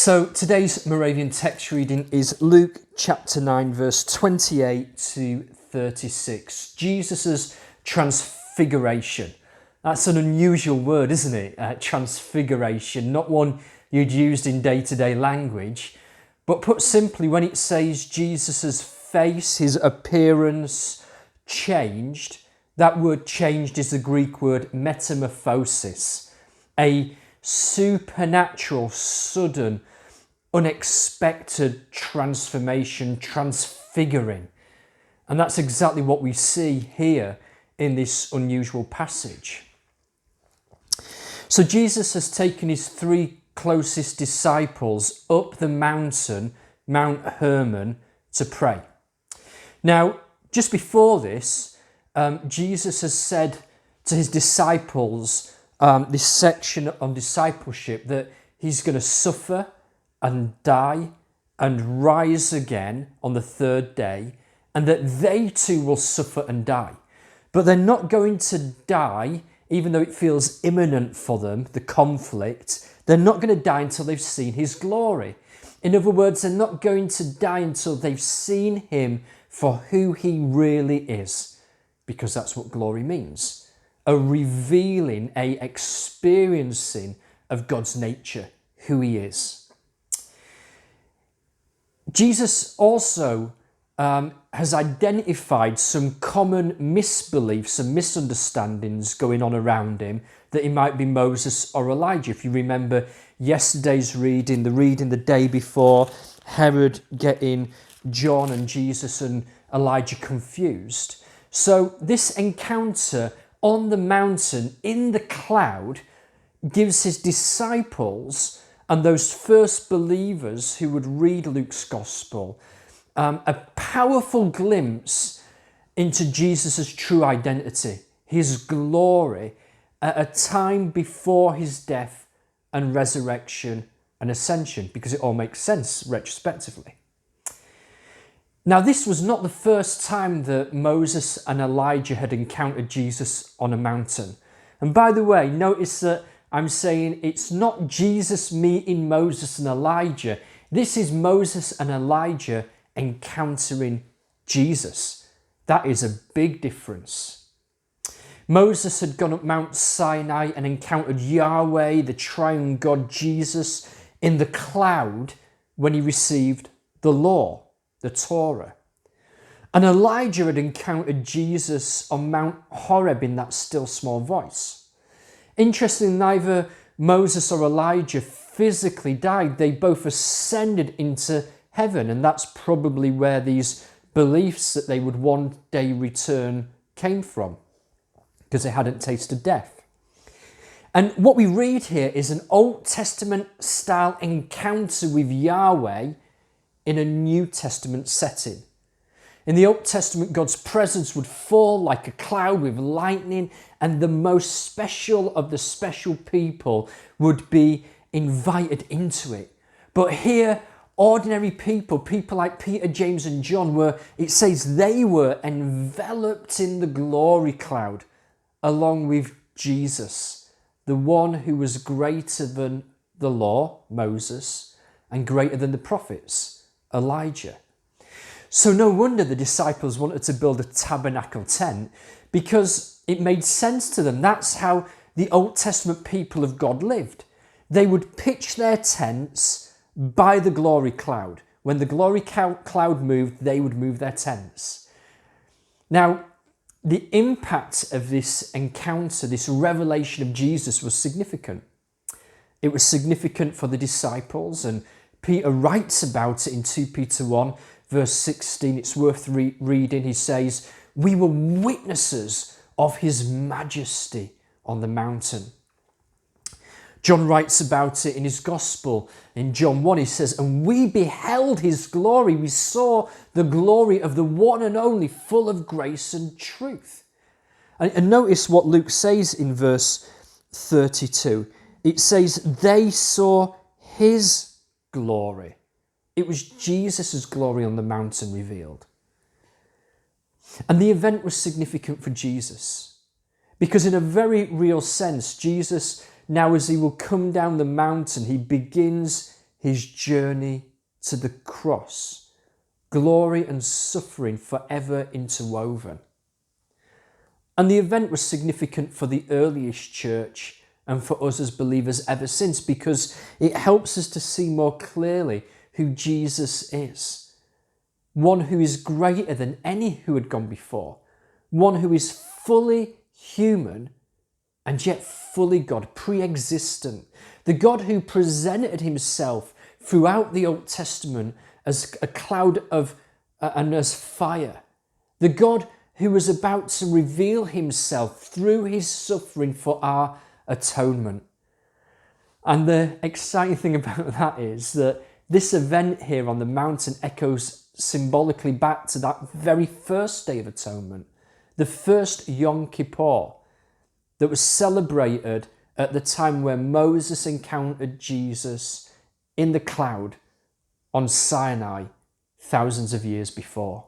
So today's Moravian text reading is Luke chapter 9 verse 28 to 36. Jesus' transfiguration. That's an unusual word, isn't it? Transfiguration, not one you'd used in day-to-day language. But put simply, when it says Jesus' face, his appearance changed, that word changed is the Greek word metamorphosis, a supernatural, sudden, unexpected transformation, transfiguring. And that's exactly what we see here in this unusual passage. So Jesus has taken his three closest disciples up the mountain, Mount Hermon, to pray. Now, just before this, Jesus has said to his disciples, this section on discipleship, that he's going to suffer and die and rise again on the third day, and that they too will suffer and die. But they're not going to die, even though it feels imminent for them, the conflict. They're not going to die until they've seen his glory. In other words, they're not going to die until they've seen him for who he really is, because that's what glory means. A revealing, a experiencing of God's nature, who he is. Jesus also has identified some common misbeliefs and misunderstandings going on around him, that he might be Moses or Elijah. If you remember yesterday's reading, the reading the day before, Herod getting John and Jesus and Elijah confused. So this encounter on the mountain in the cloud gives his disciples and those first believers who would read Luke's gospel a powerful glimpse into Jesus' true identity, his glory, at a time before his death and resurrection and ascension, because it all makes sense retrospectively. Now, this was not the first time that Moses and Elijah had encountered Jesus on a mountain. And by the way, notice that I'm saying it's not Jesus meeting Moses and Elijah. This is Moses and Elijah encountering Jesus. That is a big difference. Moses had gone up Mount Sinai and encountered Yahweh, the triune God Jesus, in the cloud when he received the law, the Torah. And Elijah had encountered Jesus on Mount Horeb in that still small voice. Interestingly, neither Moses or Elijah physically died. They both ascended into heaven, and that's probably where these beliefs that they would one day return came from, because they hadn't tasted death. And what we read here is an Old Testament style encounter with Yahweh in a New Testament setting. In the Old Testament, God's presence would fall like a cloud with lightning, and the most special of the special people would be invited into it. But here, ordinary people like Peter, James and John it says they were enveloped in the glory cloud along with Jesus, the one who was greater than the law, Moses, and greater than the prophets, Elijah. So no wonder the disciples wanted to build a tabernacle tent, because it made sense to them. That's how the Old Testament people of God lived. They would pitch their tents by the glory cloud. When the glory cloud moved, they would move their tents. Now, the impact of this encounter, this revelation of Jesus, was significant. It was significant for the disciples, and Peter writes about it in 2 Peter 1, verse 16. It's worth reading. He says, "We were witnesses of his majesty on the mountain." John writes about it in his gospel. In John 1, he says, "And we beheld his glory. We saw the glory of the one and only, full of grace and truth." And notice what Luke says in verse 32. It says, "They saw his glory." It was Jesus' glory on the mountain revealed. And the event was significant for Jesus, because in a very real sense, Jesus, now as he will come down the mountain, he begins his journey to the cross, glory and suffering forever interwoven. And the event was significant for the earliest church and for us as believers ever since, because it helps us to see more clearly who Jesus is. One who is greater than any who had gone before. One who is fully human and yet fully God, pre-existent. The God who presented himself throughout the Old Testament as a cloud of and as fire. The God who was about to reveal himself through his suffering for our atonement. And the exciting thing about that is that this event here on the mountain echoes symbolically back to that very first Day of Atonement, the first Yom Kippur, that was celebrated at the time where Moses encountered Jesus in the cloud on Sinai thousands of years before.